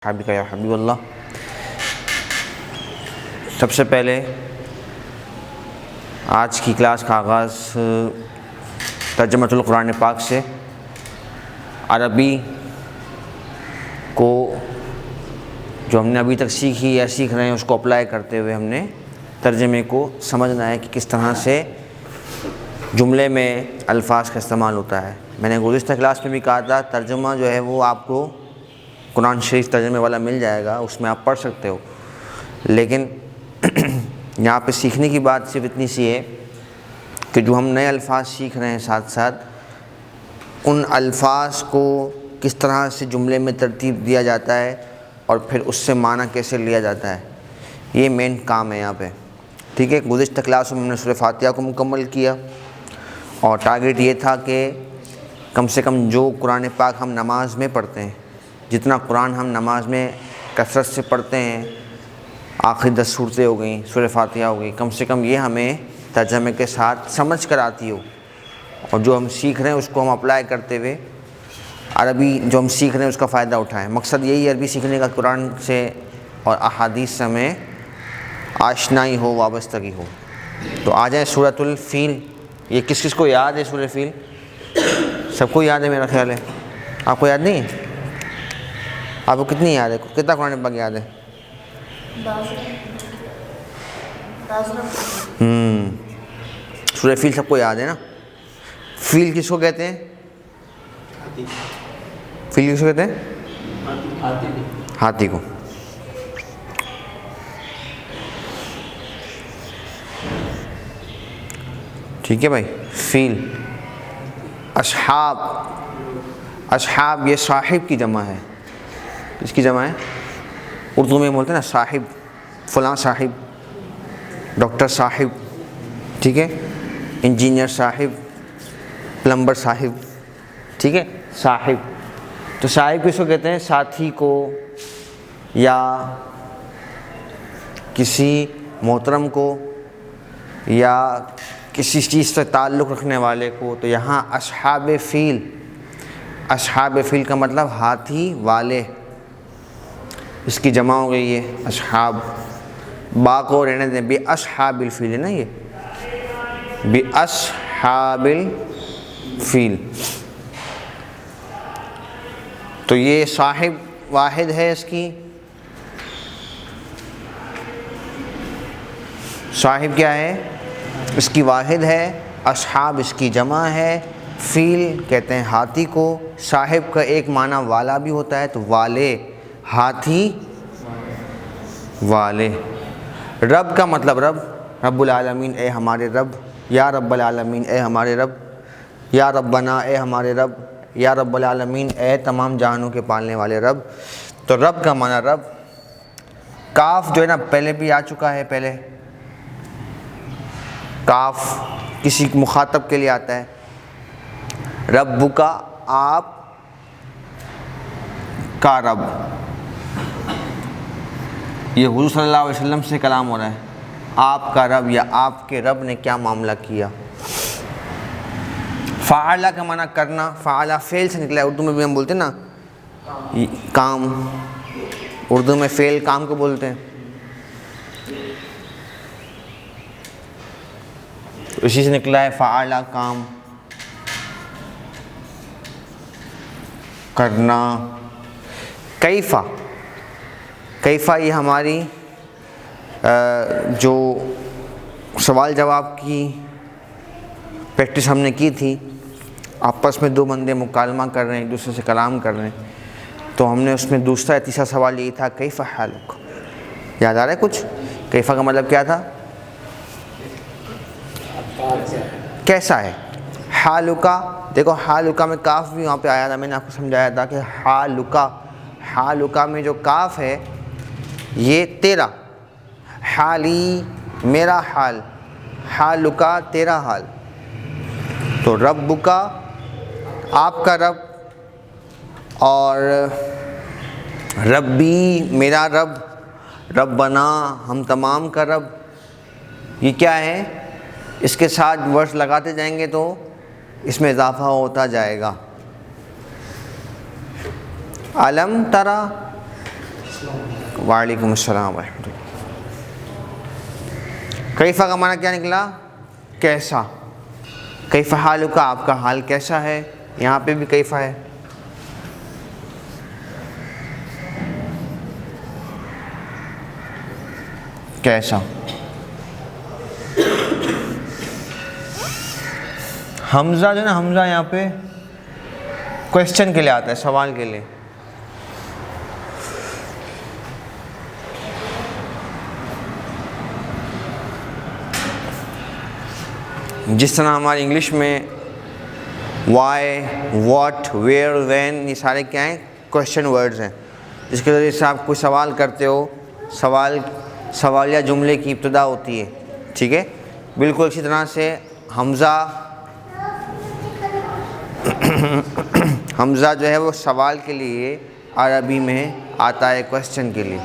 حبیب یا حبیب اللہ۔ سب سے پہلے آج کی کلاس کا آغاز ترجمہ القرآن پاک سے۔ عربی کو جو ہم نے ابھی تک سیکھی یا سیکھ رہے ہیں اس کو اپلائی کرتے ہوئے ہم نے ترجمے کو سمجھنا ہے کہ کس طرح سے جملے میں الفاظ کا استعمال ہوتا ہے۔ میں نے گزشتہ کلاس میں بھی کہا تھا ترجمہ جو ہے وہ آپ کو قرآن شریف ترجمے والا مل جائے گا، اس میں آپ پڑھ سکتے ہو، لیکن یہاں پہ سیکھنے کی بات صرف اتنی سی ہے کہ جو ہم نئے الفاظ سیکھ رہے ہیں ساتھ ساتھ ان الفاظ کو کس طرح سے جملے میں ترتیب دیا جاتا ہے اور پھر اس سے معنی کیسے لیا جاتا ہے، یہ مین کام ہے یہاں پہ، ٹھیک ہے۔ گزشتہ کلاس میں ہم نے سورہ فاتحہ کو مکمل کیا اور ٹارگیٹ یہ تھا کہ کم سے کم جو قرآن پاک ہم نماز میں پڑھتے ہیں، جتنا قرآن ہم نماز میں کثرت سے پڑھتے ہیں، آخری 10 صورتیں ہو گئیں، سورہ فاتحہ ہو گئی، کم سے کم یہ ہمیں ترجمے کے ساتھ سمجھ کر آتی ہو، اور جو ہم سیکھ رہے ہیں اس کو ہم اپلائی کرتے ہوئے عربی جو ہم سیکھ رہے ہیں اس کا فائدہ اٹھائیں۔ مقصد یہی ہے عربی سیکھنے کا، قرآن سے اور احادیث سے ہمیں آشنائی ہو، وابستگی ہو۔ تو آ جائیں سورۃ الفیل۔ یہ کس کس کو یاد ہے سورۃ الفیل؟ سب کو یاد ہے میرا خیال ہے۔ آپ کو یاد نہیں ہے؟ آپ کو کتنی یاد ہے؟ کتنا قرآن پاک یاد ہے؟ سورہ فیل سب کو یاد ہے نا؟ فیل کس کو کہتے ہیں؟ فیل کس کو کہتے ہیں؟ ہاتھی کو۔ ٹھیک ہے بھائی۔ فیل، اصحاب، اصحاب یہ صاحب کی جمع ہے۔ اس کی جمع ہے؟ اردو میں بولتے ہیں نا صاحب، فلاں صاحب، ڈاکٹر صاحب، ٹھیک ہے، انجینئر صاحب، پلمبر صاحب، ٹھیک ہے، صاحب۔ تو صاحب کس کو کہتے ہیں؟ ساتھی کو یا کسی محترم کو یا کسی چیز سے تعلق رکھنے والے کو۔ تو یہاں اصحاب فیل، اصحاب فیل کا مطلب ہاتھی والے، اس کی جمع ہو گئی ہے اصحاب۔ با کو رہنے دیں، بے اصحاب الفیل ہے نا، یہ بے اصحاب الفیل۔ تو یہ صاحب واحد ہے، اس کی صاحب کیا ہے؟ اس کی واحد ہے، اصحاب اس کی جمع ہے، فیل کہتے ہیں ہاتھی کو۔ صاحب کا ایک معنی والا بھی ہوتا ہے، تو والے، ہاتھی والے۔ رب کا مطلب رب، رب العالمین اے ہمارے رب، یا رب العالمین اے ہمارے رب، یا ربنا اے ہمارے رب، یا رب العالمین اے تمام جہانوں کے پالنے والے رب۔ تو رب کا معنی رب۔ کاف جو ہے نا پہلے بھی آ چکا ہے، پہلے کاف کسی مخاطب کے لیے آتا ہے۔ رب کا، آپ کا رب، یہ حضور صلی اللہ علیہ وسلم سے کلام ہو رہا ہے۔ آپ کا رب یا آپ کے رب نے کیا معاملہ کیا۔ فعلہ کا معنی کرنا، فعلہ فعل سے نکلا ہے، اردو میں بھی ہم بولتے ہیں نا کام، اردو میں فعل کام کو بولتے ہیں، اسی سے نکلا ہے فعلہ کام کرنا۔ کیفہ، کیفہ یہ ہماری جو سوال جواب کی پریکٹس ہم نے کی تھی، آپس میں دو بندے مکالمہ کر رہے ہیں، ایک دوسرے سے کلام کر رہے ہیں، تو ہم نے اس میں دوسرا یا تیسرا سوال یہی تھا کیفہ حالک۔ یاد آ رہا ہے کچھ؟ کیفہ کا مطلب کیا تھا؟ کیسا ہے۔ حالکا، دیکھو حالکا میں کاف بھی وہاں پہ آیا تھا، میں نے آپ کو سمجھایا تھا کہ حالکا، حالکا میں جو کاف ہے یہ تیرا، حالی میرا حال، حالکا تیرا حال۔ تو رب کا آپ کا رب، اور ربی میرا رب، ربنا ہم تمام کا رب، یہ کیا ہے؟ اس کے ساتھ ورڈز لگاتے جائیں گے تو اس میں اضافہ ہوتا جائے گا۔ علم ترا، وعلیکم السلام ورحمۃ اللہ۔ کیفا کا معنی کیا نکلا؟ کیسا۔ کیف حالک، آپ کا حال کیسا ہے؟ یہاں پہ بھی کیفا ہے۔ کیسا۔ حمزہ جو ہے نا، حمزہ یہاں پہ کویسچن کے لیے آتا ہے، سوال کے لیے۔ جس طرح ہماری انگلش میں وائی، واٹ، ویئر، وین، یہ سارے کیا ہیں؟ کویسچن ورڈز ہیں، جس کے ذریعے سے آپ کوئی سوال کرتے ہو، سوالیہ جملے کی ابتدا ہوتی ہے، ٹھیک ہے؟ بالکل اسی طرح سے حمزہ جو ہے وہ سوال کے لیے عربی میں آتا ہے، کویسچن کے لیے،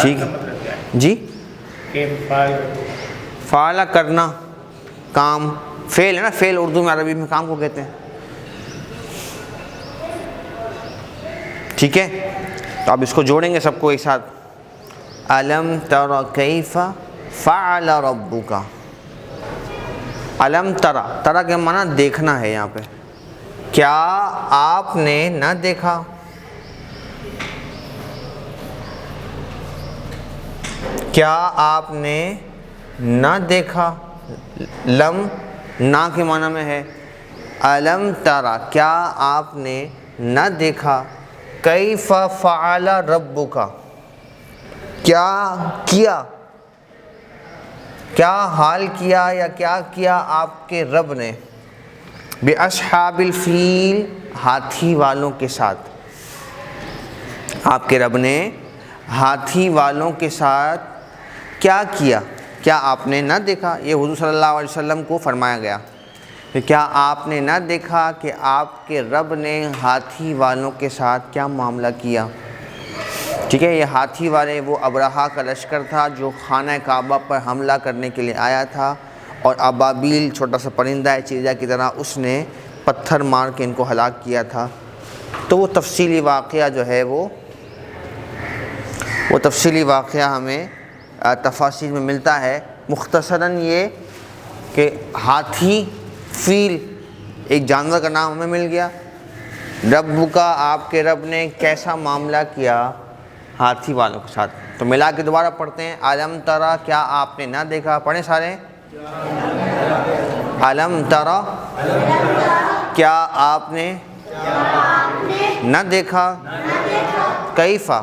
ٹھیک ہے جی؟ فعل کرنا، کام، فعل ہے نا، فعل اردو میں، عربی میں کام کو کہتے ہیں، ٹھیک ہے؟ تو آپ اس کو جوڑیں گے سب کو ایک ساتھ۔ الم تر کیف فعل ربک۔ الم ترا، ترا کے معنی دیکھنا ہے یہاں پہ۔ کیا آپ نے نہ دیکھا؟ کیا آپ نے نہ دیکھا؟ لم نا کے معنی میں ہے۔ الم ترا، کیا آپ نے نہ دیکھا؟ کیف فعل ربک، کیا کیا، کیا حال کیا یا کیا کیا آپ کے رب نے، باصحاب الفیل، ہاتھی والوں کے ساتھ۔ آپ کے رب نے ہاتھی والوں کے ساتھ کیا کیا؟ کیا آپ نے نہ دیکھا؟ یہ حضور صلی اللہ علیہ وسلم کو فرمایا گیا کہ کیا آپ نے نہ دیکھا کہ آپ کے رب نے ہاتھی والوں کے ساتھ کیا معاملہ کیا، ٹھیک ہے؟ یہ ہاتھی والے وہ ابرہہ کا لشکر تھا جو خانہ کعبہ پر حملہ کرنے کے لیے آیا تھا، اور ابابیل چھوٹا سا پرندہ ہے چڑیا کی طرح، اس نے پتھر مار کے ان کو ہلاک کیا تھا۔ تو وہ تفصیلی واقعہ جو ہے وہ تفصیلی واقعہ ہمیں تفاصیل میں ملتا ہے۔ مختصراً یہ کہ ہاتھی، فیل، ایک جانور کا نام ہمیں مل گیا۔ رب کا، آپ کے رب نے کیسا معاملہ کیا ہاتھی والوں کے ساتھ۔ تو ملا کے دوبارہ پڑھتے ہیں۔ الم ترا، کیا آپ نے نہ دیکھا؟ پڑھیں سارے۔ الم ترا، کیا آپ نے نہ دیکھا؟ کیفا،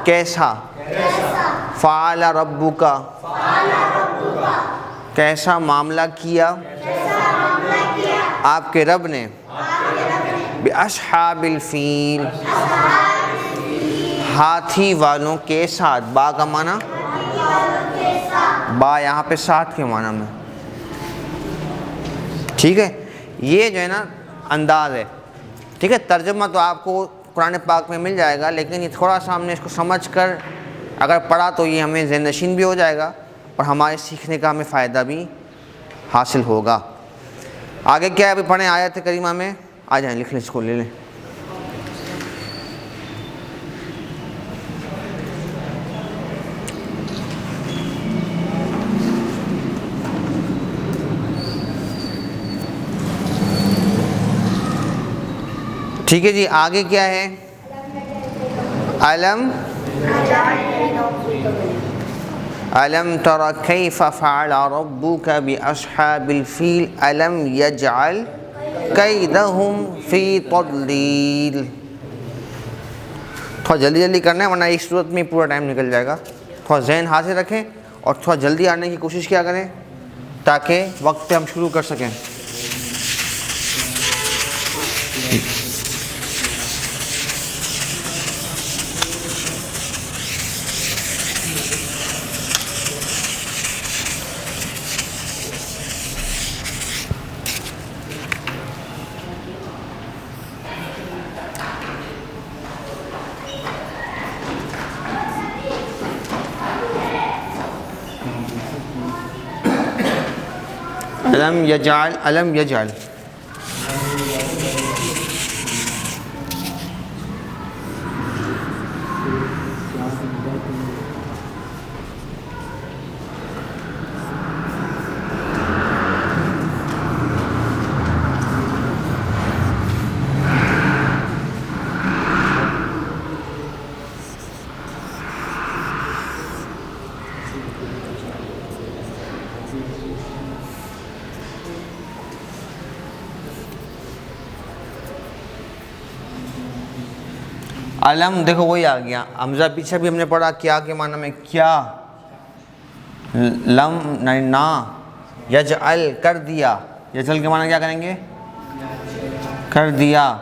کیسا، فعل ربک، کیسا معاملہ کیا آپ کے رب نے، باصحاب الفیل، ہاتھی والوں کے ساتھ۔ با کا معنی، با یہاں پہ ساتھ کے معنی میں، ٹھیک ہے؟ یہ جو ہے نا انداز ہے، ٹھیک ہے؟ ترجمہ تو آپ کو قرآن پاک میں مل جائے گا، لیکن یہ تھوڑا سا ہم نے اس کو سمجھ کر اگر پڑھا تو یہ ہمیں ذہن نشین بھی ہو جائے گا، اور ہمارے سیکھنے کا ہمیں فائدہ بھی حاصل ہوگا۔ آگے کیا ہے ابھی پڑھیں آیت کریمہ میں، آ جائیں لکھ لیں، اس کو لے لیں۔ ٹھیک ہے جی، آگے کیا ہے؟ الم تر کیف فعل ربک باصحاب الفیل الم یجعل کیدہم فی تضلیل۔ تھوڑا جلدی جلدی کرنا ہے ورنہ ایک صورت میں پورا ٹائم نکل جائے گا۔ تھوڑا ذہن حاضر رکھیں اور تھوڑا جلدی آنے کی کوشش کیا کریں تاکہ وقت پہ ہم شروع کر سکیں۔ الم یجعل، الم یجعل، علم دیکھو وہی آ گیا، حمزہ پیچھے بھی ہم نے پڑھا کیا کے معنی میں کیا، لم نا، یجعل کر دیا، یجعل کے معنی کیا کریں گے؟ کر دیا۔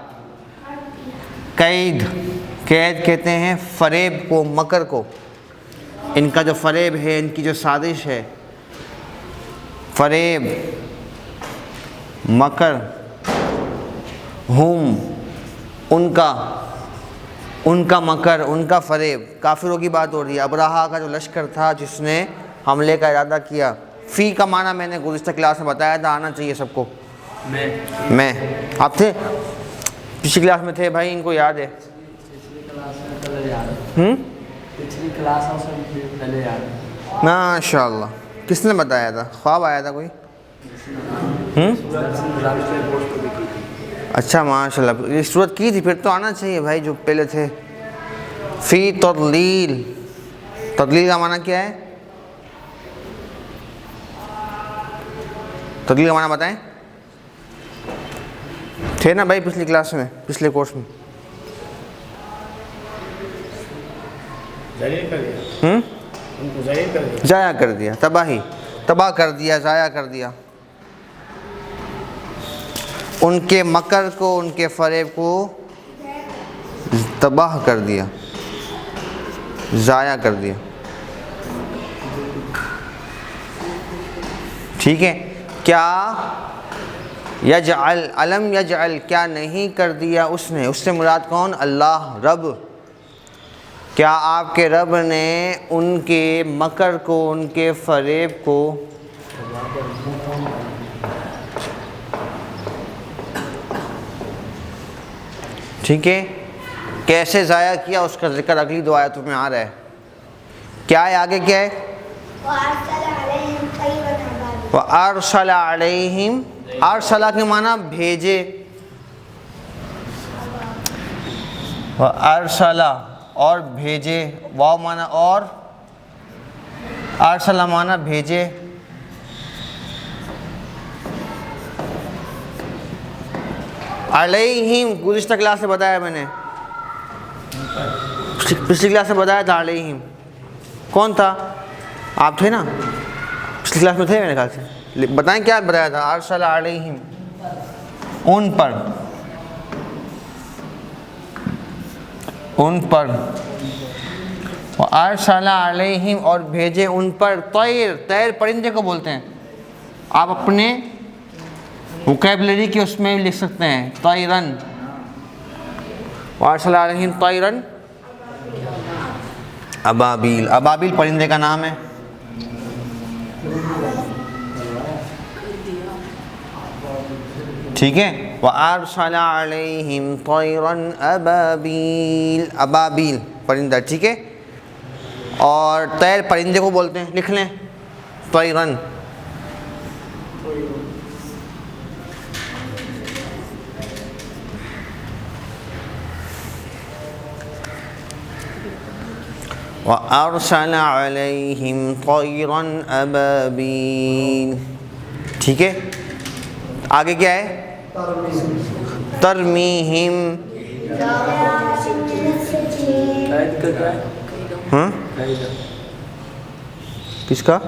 قید، قید کہتے ہیں فریب کو، مکر کو، ان کا جو فریب ہے، ان کی جو سازش ہے، فریب، مکر، ہم، ان کا مکر، ان کا فریب، کافروں کی بات ہو رہی ہے۔ ابرہہ کا جو لشکر تھا جس نے حملے کا ارادہ کیا، فی کا معنی میں نے گزشتہ کلاس میں بتایا تھا، آنا چاہیے سب کو۔ میں آپ تھے پچھلی کلاس میں تھے بھائی، ان کو یاد ہے؟ ماشاء اللہ، کس نے بتایا تھا؟ خواب آیا تھا کوئی؟ اچھا ماشاء اللہ، یہ صورت کی تھی، پھر تو آنا چاہیے بھائی جو پہلے تھے۔ فی تضلیل، تضلیل کا معنی کیا ہے؟ تضلیل کا معنی بتائیں، تھے نا بھائی پچھلی کلاس میں، پچھلے کورس میں؟ ضائع کر دیا، تباہی، تباہ کر دیا، ضائع کر دیا، ان کے مکر کو، ان کے فریب کو تباہ کر دیا، ضائع کر دیا۔ ٹھیک ہے، کیا یجعل، علم یجعل، کیا نہیں کر دیا اس نے، اس سے مراد کون؟ اللہ، رب۔ کیا آپ کے رب نے ان کے مکر کو، ان کے فریب کو ٹھیک ہے کیسے ضائع کیا، اس کا ذکر اگلی دو آیتوں میں آ رہا ہے۔ کیا ہے آگے؟ کیا ہے؟ وَأَرْسَلَ عَلَيْهِمْ، ارسلہ کے معنی بھیجے، ارسلہ اور بھیجے، واو معنی اور، ارسلہ معنی بھیجے۔ علیہم گزشتہ کلاس سے بتایا میں نے، پچھلی کلاس سے بتایا تھا علیہم، کون تھا؟ آپ تھے نا پچھلی کلاس میں؟ تھے میرے خیال سے، بتائیں کیا بتایا تھا؟ ارسل علیہم، ان پر، ان پر، ارسل علیہم اور بھیجے ان پر، طیر، طیر پرندے کو بولتے ہیں، آپ اپنے وکیبلری کی اس میں بھی لکھ سکتے ہیں، طیرن، وارسل علیہم طیرن ابابیل، ابابیل پرندے کا نام ہے۔ ٹھیک ہے، وارسل علیہم طیرن ابابیل، ابابیل پرندہ، ٹھیک ہے، اور طیر پرندے کو بولتے ہیں، لکھ لیں طیرن۔ وَأَرْسَلَ عَلَيْهِمْ طَيْرًا أَبَابِيلَ، ٹھیک ہے، آگے کیا ہے؟ ترمیہم، کس کا؟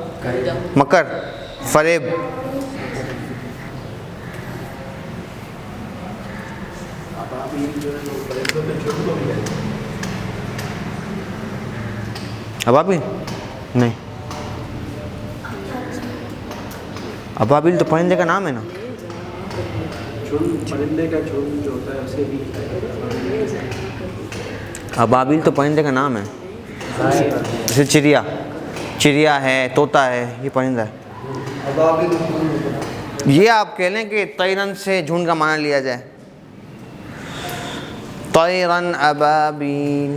مکر، فریب، ابابیل نہیں، ابابیل تو پرندے کا نام ہے نا، پرندے کا جھنڈ جو ہوتا ہے اسے بھی، ابابیل تو پرندے کا نام ہے، جیسے چڑیا، چڑیا ہے، طوطا ہے، یہ پرندہ ہے۔ یہ آپ کہہ لیں کہ طیرن سے جھنڈ کا معنی لیا جائے، طیرن ابابیل۔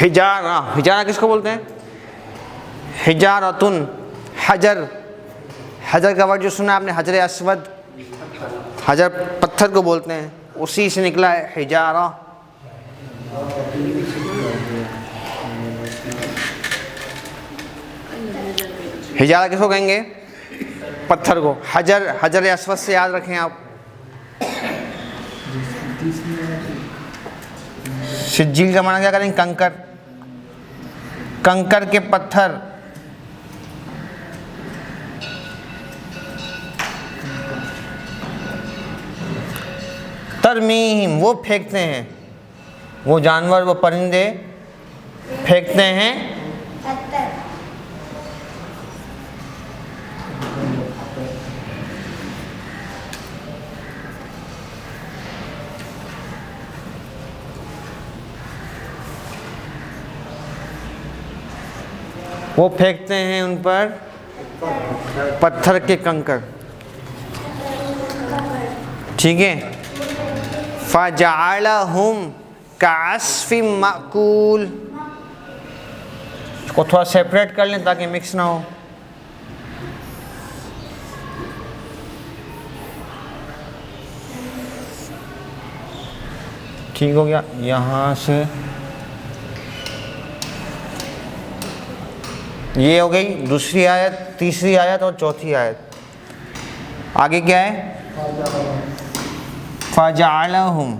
حجارہ، حجارہ کس کو بولتے ہیں؟ حجارتن، حجر، حجر کا ورڈ جو سنا آپ نے، حجر اسود، حجر پتھر کو بولتے ہیں، اسی سے نکلا ہے حجارہ۔ حجارہ کس کو کہیں گے؟ پتھر کو۔ حجر، حجر اسود سے یاد رکھیں آپ۔ سجیل کا معنی کیا کریں؟ کنکر، کنکر کے پتھر۔ ترمیم، وہ پھینکتے ہیں، وہ جانور، وہ پرندے پھینکتے ہیں وہ پھینکتے ہیں ان پر پتھر کے کنکر، ٹھیک ہے۔ فَجَعَلَهُمْ كَعَصْفٍ مَأْكُولٍ، اس کو تھوڑا سیپریٹ کر لیں تاکہ مکس نہ ہو۔ ٹھیک ہو گیا۔ یہاں سے یہ ہو گئی دوسری آیت، تیسری آیت اور چوتھی آیت۔ آگے کیا ہے؟ فَجَعَلَهُمْ،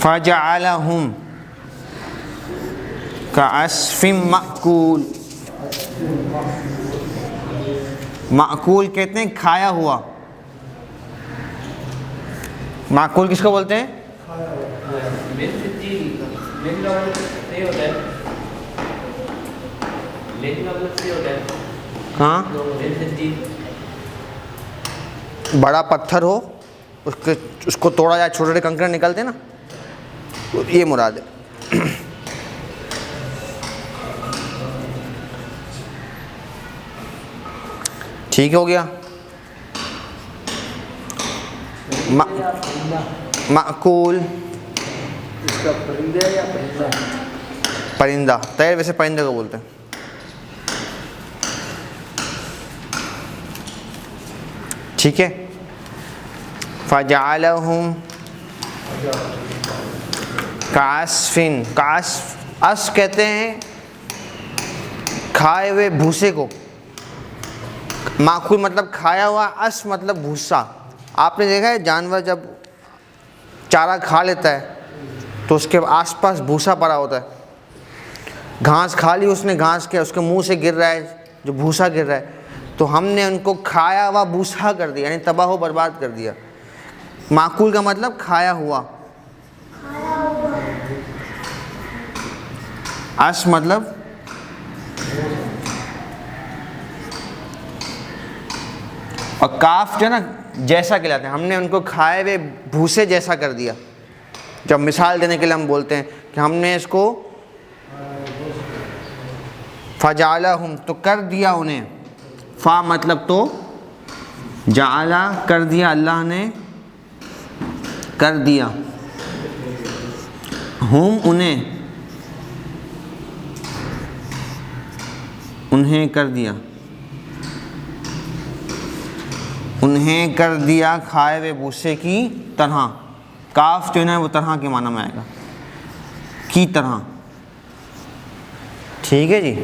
فَجَعَلَهُمْ كَعَصْفٍ مَأْكُولٍ، مأکول کہتے ہیں کھایا ہوا۔ مأکول کس کو بولتے ہیں؟ ہاں، بڑا پتھر ہو، اس کو توڑا جائے، چھوٹے چھوٹے کنکر نکلتے ہیں نا، یہ مراد ہے۔ ٹھیک ہو گیا۔ مأکول اس کا پرندہ یا پرندہ؟ پرندہ، طیر ویسے پرندے کو بولتے ہیں۔ ٹھیک ہے۔ فَجَعَلَهُمْ كَعَصْفٍ، کعصف، عصف کہتے ہیں کھائے ہوئے بھوسے کو۔ ماکول مطلب کھایا ہوا، عصف مطلب بھوسا۔ آپ نے دیکھا ہے جانور جب چارہ کھا لیتا ہے تو اس کے آس پاس بھوسا پڑا ہوتا ہے، گھاس کھا لی اس نے، گھاس کے اس کے منہ سے گر رہا ہے جو بھوسا گر رہا ہے، تو ہم نے ان کو کھایا ہوا بھوسا کر دیا، یعنی تباہ و برباد کر دیا۔ ماکول کا مطلب کھایا ہوا، عصف مطلب اور کاف جو ہے نا جیسا کہلاتے ہیں، ہم نے ان کو کھائے ہوئے بھوسے جیسا کر دیا۔ جب مثال دینے کے لیے ہم بولتے ہیں کہ ہم نے اس کو فَجَعَلَهُمْ، تو کر دیا انہیں، فا مطلب تو، جعلا کر دیا، اللہ نے کر دیا، ہم انہیں کر دیا، انہیں کر دیا کھائے ہوئے بھوسے کی طرح۔ کاف جو ہے نا وہ طرح کے معنی میں آئے گا، کی طرح۔ ٹھیک ہے جی۔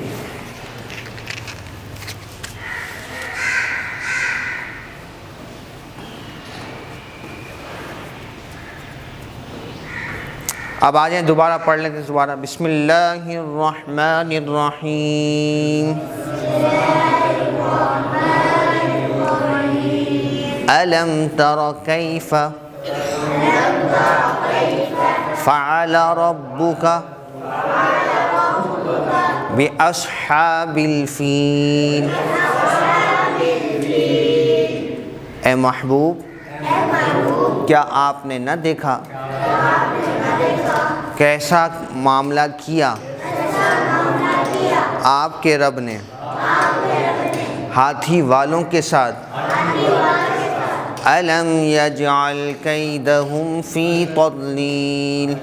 اب آ جائیں دوبارہ پڑھ لیتے ہیں دوبارہ۔ بسم اللہ الرحمن الرحیم۔ ألم تر كيف فعل ربك بأصحاب الفيل اے محبوب کیا آپ نے نہ دیکھا کیسا معاملہ کیا آپ کے رب نے ہاتھی والوں کے ساتھ أَلَمْ يَجْعَلْ كَيْدَهُمْ فِي تَضْلِيلٍ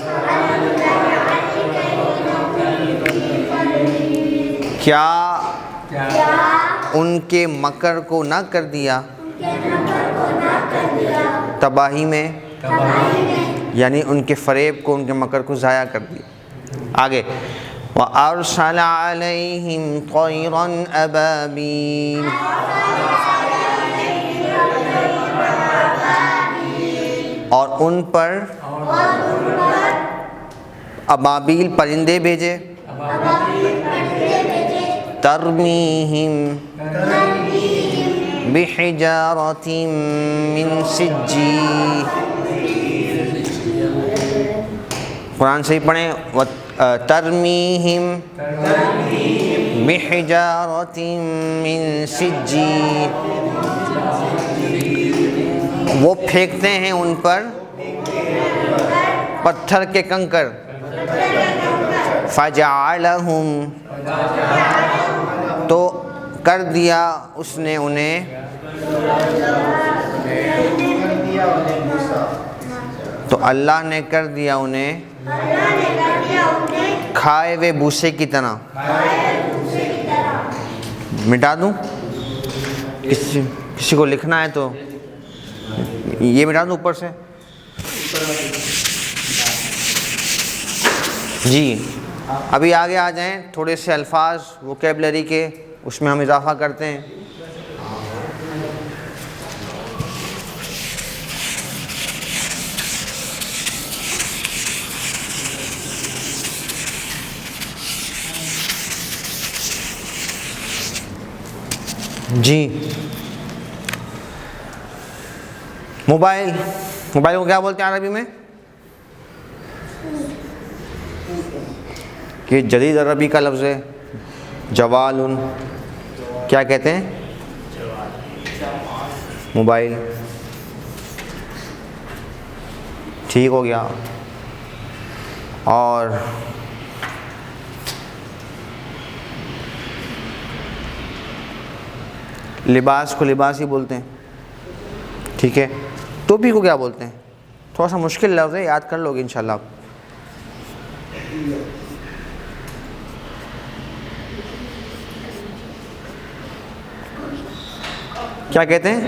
کیا ان کے مکر کو نہ کر دیا تباہی میں، یعنی ان کے فریب کو، ان کے مکر کو ضائع کر دیا۔ آگے وَأَرْسَلَ عَلَيْهِمْ طَيْرًا أَبَابِيلَ اور ان پر ابابیل پرندے بھیجے، ترمیہم بحجارۃ من سجیل، قرآن سے ہی پڑھیں، ترمیہم بحجارۃ من سجیل، وہ پھینکتے ہیں ان پر پتھر کے کنکر، فجعلہم تو کر دیا اس نے انہیں، تو اللہ نے کر دیا انہیں کھائے ہوئے بھوسے کی طرح۔ مٹا دوں؟ کسی کو لکھنا ہے تو یہ مٹا دوں اوپر سے؟ جی ابھی آگے آ جائیں، تھوڑے سے الفاظ ووکیبلری کے اس میں ہم اضافہ کرتے ہیں۔ جی موبائل کو کیا بولتے ہیں عربی میں؟ کہ جدید عربی کا لفظ ہے جوالن، کیا کہتے ہیں؟ موبائل، ٹھیک ہو گیا۔ اور لباس کو لباس ہی بولتے ہیں، ٹھیک ہے۔ ٹوپی کو کیا بولتے ہیں؟ تھوڑا سا مشکل لفظ ہے، یاد کر لو گے انشاءاللہ آپ۔ کیا کہتے ہیں؟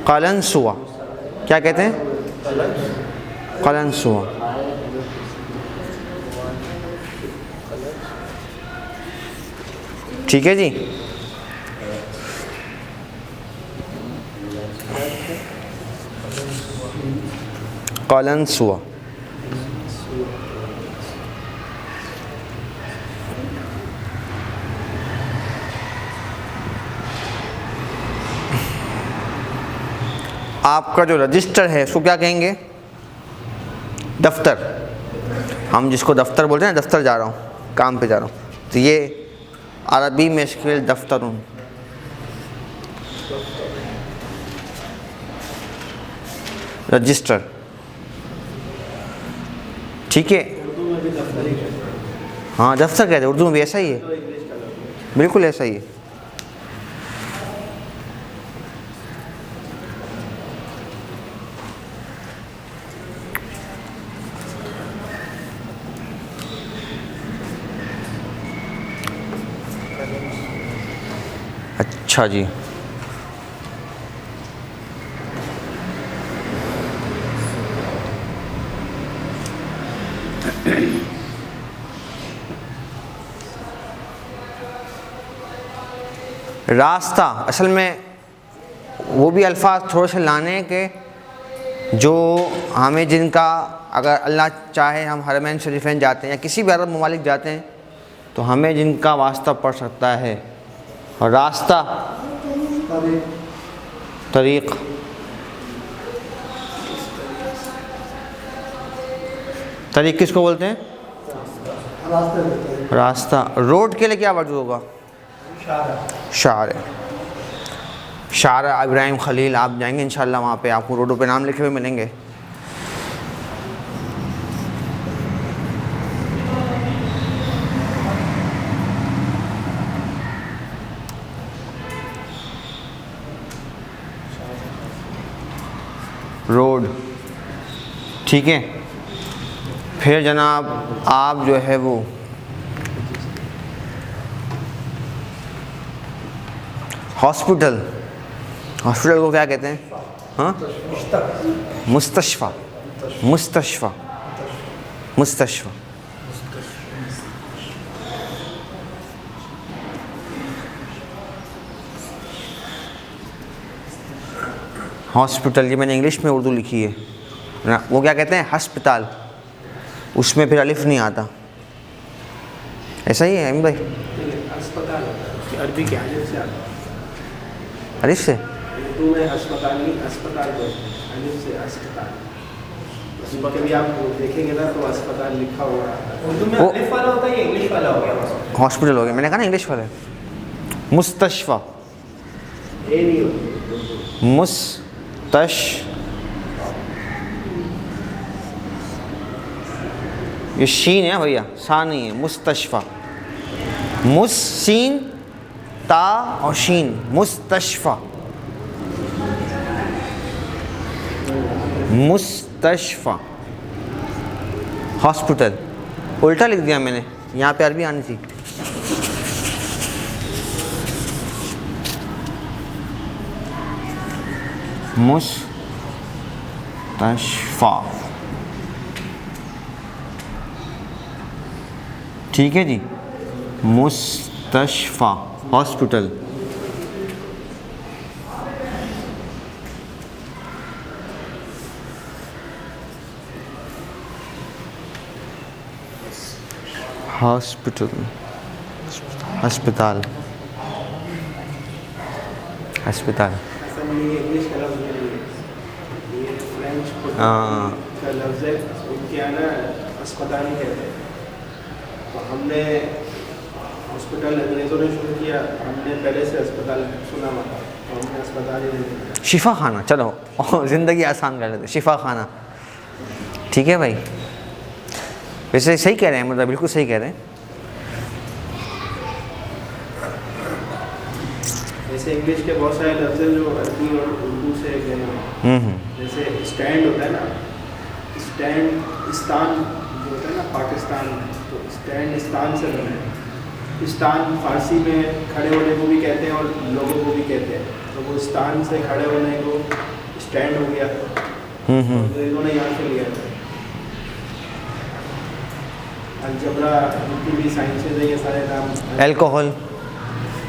قلنسوہ، کیا کہتے ہیں؟ قلنسوہ۔ ٹھیک ہے جی۔ قلنسوہ، آپ کا جو رجسٹر ہے اس کو کیا کہیں گے؟ دفتر۔ ہم جس کو دفتر بولتے ہیں، دفتر جا رہا ہوں، کام پہ جا رہا ہوں، تو یہ عربی میں اس کے دفتر ہوں۔ رجسٹر، ٹھیک ہے۔ ہاں دفتر کہتے ہیں، اردو میں بھی ایسا ہی ہے، بالکل ایسا ہی ہے۔ اچھا جی، راستہ، اصل میں وہ بھی الفاظ تھوڑے سے لانے ہیں کہ جو ہمیں جن کا اگر اللہ چاہے ہم حرمین شریفین جاتے ہیں یا کسی بھی عرب ممالک جاتے ہیں تو ہمیں جن کا واسطہ پڑ سکتا ہے۔ اور راستہ، طریق، طریق کس کو بولتے ہیں؟ راستہ۔ روڈ کے لیے کیا وجہ ہوگا؟ شارع. شارع ابراہیم خلیل. آپ جائیں گے انشاءاللہ وہاں پہ آپ کو روڈوں پہ نام لکھے ہوئے ملیں گے. روڈ ٹھیک ہے. پھر جناب آپ جو ہے وہ ہاسپٹل. ہاسپٹل کو کیا کہتے ہیں؟ ہاں مستشفی. مستشفی. مستشفی. ہاسپٹل یہ میں نے انگلش میں اردو لکھی ہے. وہ کیا کہتے ہیں؟ ہسپتال. اس میں پھر الف نہیں آتا. ایسا ہی ہے ایم بھائی؟ اسپتال عربی کے الف سے آتا ہے. الف سے؟ اردو میں ہسپتال نہیں، اسپتال کو الف سے اسپتال. اس میں کبھی آپ دیکھیں گے نا تو اسپتال لکھا ہوا ہے. اردو میں الف والا ہوتا ہے یا انگلش والا ہو گیا؟ ہاسپٹل ہو گیا. میں نے کہا نا انگلش والا ہے. مستشفی. اے نہیں ہوتی. یہ شین ہے بھیا، سا نہیں ہے. مستشفی. مس سین تا اور شین. مستشفی. مستشفی. ہاسپٹل الٹا لکھ دیا میں نے، یہاں پہ عربی آنی تھی. مستشفی. ٹھیک ہے جی. مستشفی ہاسپٹل. ہاسپٹل. ہسپتال. ہسپتال. اصل میں یہ انگلش کا لفظ نہیں ہے، یہ فرینچ ہاں کا لفظ ہے. ان کے یہاں نا اسپتال ہی کہتے ہیں. تو ہم نے ہاسپٹل انگریزوں نے شروع کیا، ہم نے پہلے سے اسپتال سنا ہوا تھا تو ہم نے اسپتال ہی نہیں. شفا خانہ. چلو زندگی آسان کر لیتے. شفا خانہ. ٹھیک ہے بھائی. ویسے صحیح کہہ رہے ہیں، مطلب بالکل صحیح کہہ رہے ہیں. جیسے انگلش کے بہت سارے لفظ ہیں جو عربی اور اردو سے گئے ہیں. جیسے اسٹینڈ ہوتا ہے نا، اسٹینڈ استان جو ہوتا ہے نا پاکستان میں، تو اسٹینڈ استان سے بنا ہے. استان فارسی میں کھڑے ہونے کو بھی کہتے ہیں اور لوگوں کو بھی کہتے ہیں. تو وہ استان سے کھڑے ہونے کو اسٹینڈ ہو گیا، انہوں نے یہاں سے لیا تھا. الجبرا جتنی بھی سائنسز ہیں یہ سارے نام. الکوہل.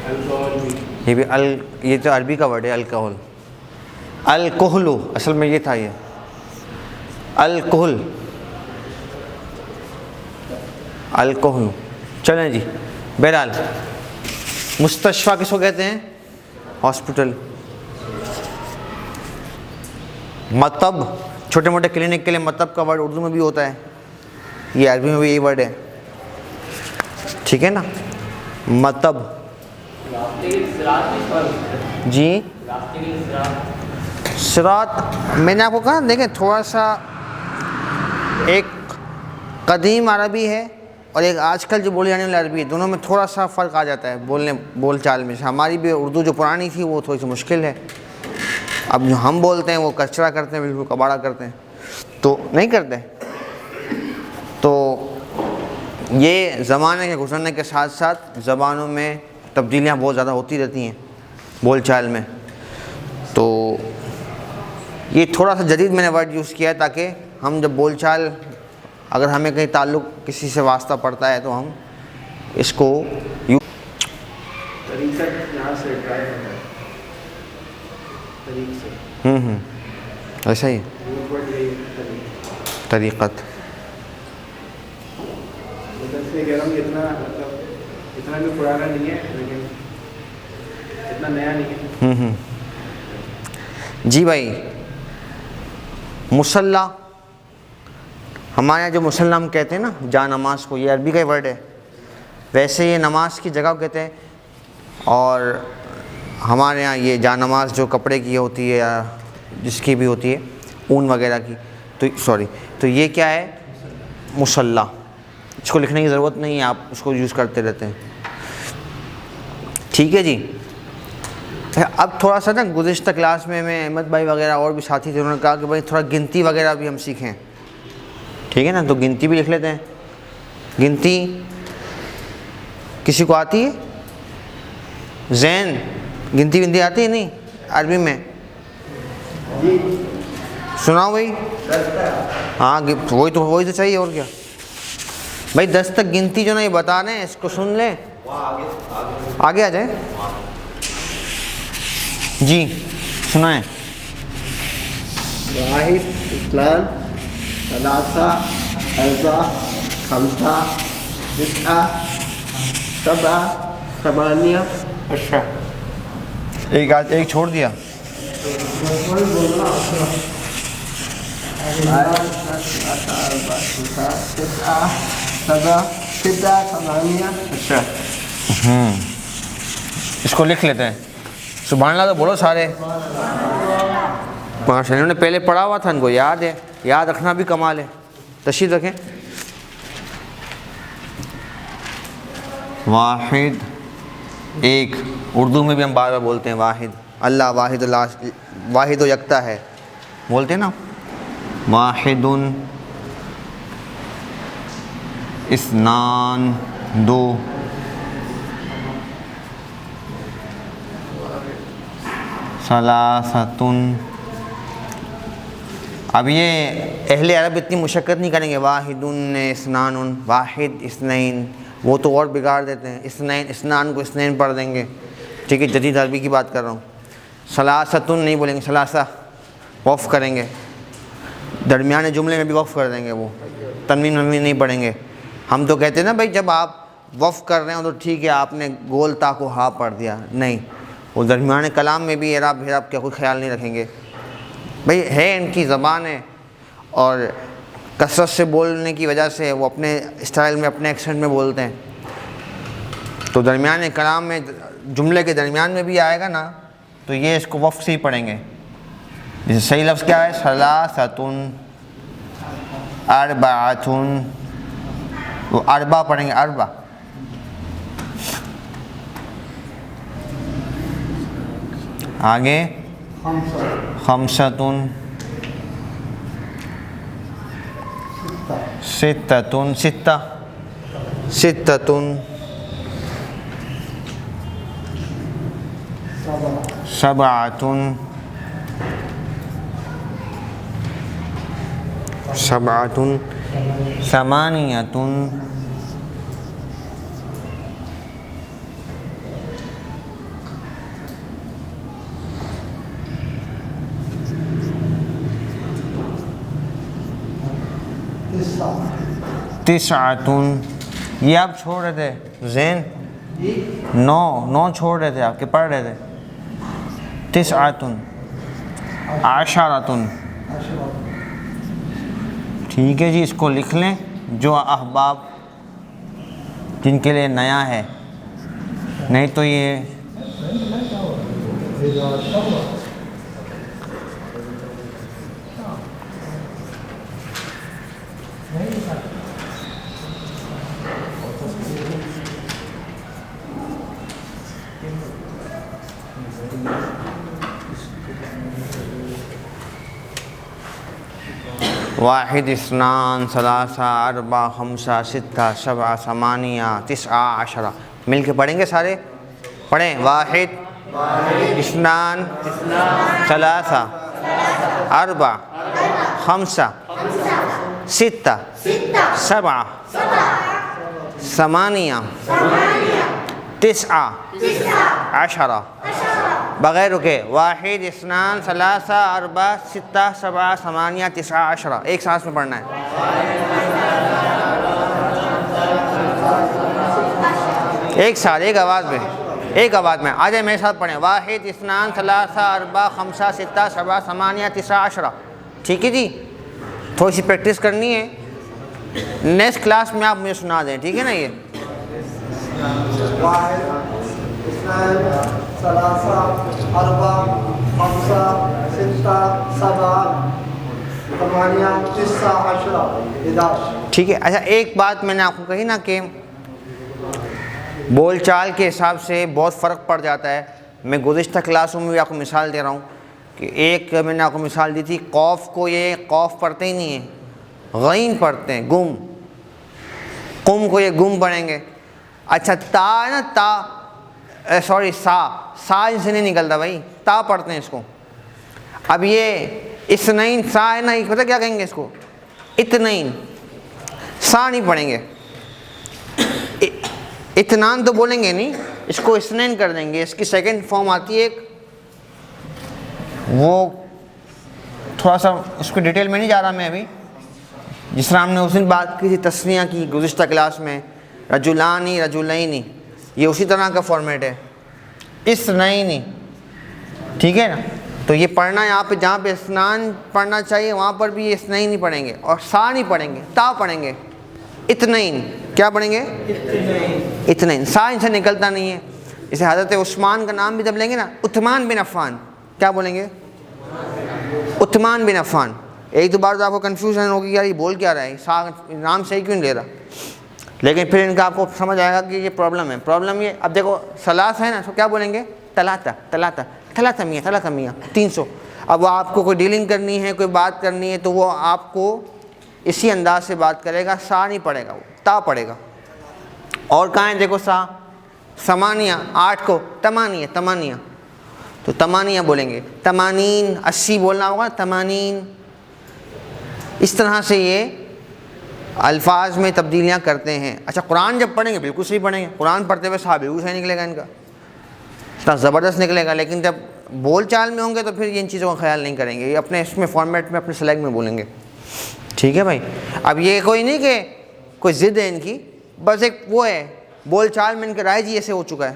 الکوہل بھی یہ بھی یہ تو عربی کا ورڈ ہے. الکوہل. الکوہلو اصل میں یہ تھا. یہ الکوہل. الکوہل. چلیں جی. بہرحال مستشفی کس کو کہتے ہیں؟ ہاسپٹل. مطب چھوٹے موٹے کلینک کے لیے مطب کا ورڈ اردو میں بھی ہوتا ہے، یہ عربی میں بھی یہی ورڈ ہے. ٹھیک ہے نا. مطب. جی صراط میں نے آپ کو کہا دیکھیں تھوڑا سا ایک قدیم عربی ہے اور ایک آج کل جو بولی جانے والی عربی ہے، دونوں میں تھوڑا سا فرق آ جاتا ہے بول چال میں. ہماری بھی اردو جو پرانی تھی وہ تھوڑی سی مشکل ہے. اب جو ہم بولتے ہیں وہ کچرا کرتے ہیں، بالکل کباڑا کرتے ہیں، تو نہیں کرتے. تو یہ زمانے کے گزرنے کے ساتھ ساتھ زبانوں میں تبدیلیاں بہت زیادہ ہوتی رہتی ہیں بول چال میں. تو یہ تھوڑا سا جدید میں نے ورڈ یوز کیا ہے تاکہ ہم جب بول چال اگر ہمیں کہیں تعلق کسی سے واسطہ پڑتا ہے تو ہم اس کو طریقت یہاں سے ٹرائی ہوتا ہے. طریق سے ایسا ہی طریقت. میں کہہ رہا ہوں اتنا مطلب اتنا بھی پرانا نہیں ہے لیکن اتنا نیا نہیں ہے. جی بھائی. مصلی ہمارے یہاں جو مصلی ہم کہتے ہیں نا جا نماز کو، یہ عربی کا ہی ورڈ ہے. ویسے یہ نماز کی جگہ کو کہتے ہیں اور ہمارے ہاں یہ جا نماز جو کپڑے کی ہوتی ہے یا جس کی بھی ہوتی ہے اون وغیرہ کی، تو یہ کیا ہے؟ مصلی. اس کو لکھنے کی ضرورت نہیں ہے، آپ اس کو یوز کرتے رہتے ہیں. ٹھیک ہے جی. اب تھوڑا سا نا گزشتہ کلاس میں احمد بھائی وغیرہ اور بھی ساتھی تھے، انہوں نے کہا کہ بھائی تھوڑا گنتی وغیرہ بھی ہم سیکھیں. ٹھیک ہے نا، تو گنتی بھی لکھ لیتے ہیں. گنتی کسی کو آتی ہے؟ زین گنتی آتی ہے؟ نہیں عربی میں سناؤ بھائی. ہاں وہی تو چاہیے، اور کیا بھائی. 10 تک گنتی جو نا یہ بتا رہے ہیں، اس کو سن لیں. آگے آ جائیں جی، سنائیں. واحد، اثنان، ثلاثہ، اربعہ، خمسہ، تسعہ، سبعہ، ثمانیہ. اچھا ایک چھوڑ دیا. اچھا اس کو لکھ لیتے ہیں. سبحان اللہ تو بولو سارے. ماشاء اللہ، انہوں نے پہلے پڑھا ہوا تھا، ان کو یاد ہے. یاد رکھنا بھی کمال ہے. تشریف رکھیں. واحد ایک، اردو میں بھی ہم بار بار بولتے ہیں واحد. اللہ واحد و یکتا ہے بولتے ہیں نا. واحد، اثنان دو، ثلاثۃ. اب یہ اہل عرب اتنی مشقت نہیں کریں گے. واحد، اثنان، واحد، اثنین، وہ تو اور بگاڑ دیتے ہیں. اثنین، اثنان کو اثنین پڑھ دیں گے. ٹھیک ہے، جدید عربی کی بات کر رہا ہوں. ثلاثۃ نہیں بولیں گے، ثلاثہ وقف کریں گے. درمیانے جملے میں بھی وقف کر دیں گے، وہ تنوین نہیں پڑھیں گے. ہم تو کہتے ہیں نا بھائی جب آپ وقف کر رہے ہو تو ٹھیک ہے آپ نے گول تا کو ہا پڑھ دیا. نہیں، وہ درمیانے کلام میں بھی اعراب کا کوئی خیال نہیں رکھیں گے. بھائی ہے ان کی زبان ہے، اور کثرت سے بولنے کی وجہ سے وہ اپنے اسٹائل میں اپنے ایکسنٹ میں بولتے ہیں. تو درمیانے کلام میں جملے کے درمیان میں بھی آئے گا نا، تو یہ اس کو وقف سے ہی پڑھیں گے. جیسے صحیح لفظ کیا ہے؟ ثلاثۃ، اربعۃ. وہ اربع پڑھیں گے، اربع. آگے خمسۃ، ستۃ، ستہ، ستۃ، سبعۃ، سبعۃ، ثمانیۃ، تسعۃ. یہ آپ چھوڑ رہے تھے زین، نو چھوڑ رہے تھے آپ کے، پڑھ رہے تھے. تسعۃ، عشرۃ. ٹھیک ہے جی، اس کو لکھ لیں. جو احباب جن کے لیے نیا ہے، نہیں تو یہ واحد، اثنان، ثلاثہ، اربع، خمسہ، ستہ، سبعہ، ثمانیہ، تسعہ، عشرہ. مل کے پڑھیں گے سارے. پڑھیں. واحد، اثنان، ثلاثہ، اربع، خمسہ، ستہ، سبعہ، ثمانیہ، تسعہ، عشرہ. بغیر رکے. واحد، اثنان، ثلاثہ، اربع، ستہ، سبعہ، ثمانیہ، تسعہ، عشرہ. ایک سانس میں پڑھنا ہے. ایک ساتھ، ایک آواز میں آ جائے میرے ساتھ پڑھیں. واحد، اثنان، ثلاثہ، اربع، خمسہ، ستہ، سبعہ، ثمانیہ، تسعہ، عشرہ. ٹھیک ہے جی، تھوڑی سی پریکٹس کرنی ہے. نیکسٹ کلاس میں آپ مجھے سنا دیں. ٹھیک ہے نا. یہ اثنان ثلاثہ اربع خمسہ ستہ سبع ثمانیہ تسعہ عشرہ 11. ٹھیک ہے. اچھا ایک بات میں نے آپ کو کہی نا کہ بول چال کے حساب سے بہت فرق پڑ جاتا ہے. میں گزشتہ کلاسوں میں بھی آپ کو مثال دے رہا ہوں کہ ایک میں نے آپ کو مثال دی تھی، قوف کو یہ قوف پڑھتے ہی نہیں ہیں، غین پڑھتے ہیں، گم. قم کو یہ گم پڑھیں گے. اچھا تا ہے نا، تا سوری سا ان سے نہیں نکلتا بھائی، تا پڑھتے ہیں اس کو. اب یہ اثنین سا ہے نا، پتہ کیا کہیں گے اس کو؟ اتنین. سا نہیں پڑھیں گے. اتنان تو بولیں گے نہیں، اس کو اثنین کر دیں گے. اس کی سیکنڈ فارم آتی ہے ایک، وہ تھوڑا سا اس کو ڈیٹیل میں نہیں جا رہا میں ابھی. جس طرح ہم نے اس دن بات کی تھی تسنیہ کی گزشتہ کلاس میں، رجلانی رجلینی، یہ اسی طرح کا فارمیٹ ہے، اثنینی. ٹھیک ہے نا؟ تو یہ پڑھنا یہاں پہ جہاں پہ اسنان پڑھنا چاہیے وہاں پر بھی اثنین نہیں پڑھیں گے، اور سا نہیں پڑھیں گے، تا پڑھیں گے. اتنین کیا پڑھیں گے؟ اتنین. سا ان سے نکلتا نہیں ہے. جیسے حضرت عثمان کا نام بھی جب لیں گے نا، عثمان بن عفان، کیا بولیں گے؟ عثمان بن عفان. ایک دو بار تو آپ کو کنفیوژن ہوگی یار یہ بول کیا رہا ہے، سا نام صحیح کیوں نہیں لے رہا. لیکن پھر ان کا آپ کو سمجھ آئے گا کہ یہ پرابلم ہے. پرابلم یہ، اب دیکھو سلاس ہے نا، تو کیا بولیں گے؟ تلاتہ تلاتہ تلاتہ میاں تلاتہ میاں 300. اب وہ آپ کو کوئی ڈیلنگ کرنی ہے، کوئی بات کرنی ہے، تو وہ آپ کو اسی انداز سے بات کرے گا. سا نہیں پڑھے گا، وہ تا پڑھے گا. اور کہاں ہے دیکھو سا؟ ثمانیہ، 8 کو تمانیہ تمانیہ، تو تمانیہ بولیں گے. تمانین 80 بولنا ہوگا، تمانین. اس طرح سے یہ الفاظ میں تبدیلیاں کرتے ہیں. اچھا قرآن جب پڑھیں گے بالکل صحیح پڑھیں گے. قرآن پڑھتے ہوئے صحابہ بالکل صحیح نکلے گا ان کا، اتنا زبردست نکلے گا. لیکن جب بول چال میں ہوں گے تو پھر ان چیزوں کا خیال نہیں کریں گے، یہ اپنے اس میں فارمیٹ میں اپنے سلیکٹ میں بولیں گے. ٹھیک ہے بھائی. اب یہ کوئی نہیں کہ کوئی ضد ہے ان کی، بس ایک وہ ہے بول چال میں ان کا رائج ایسے ہو چکا ہے،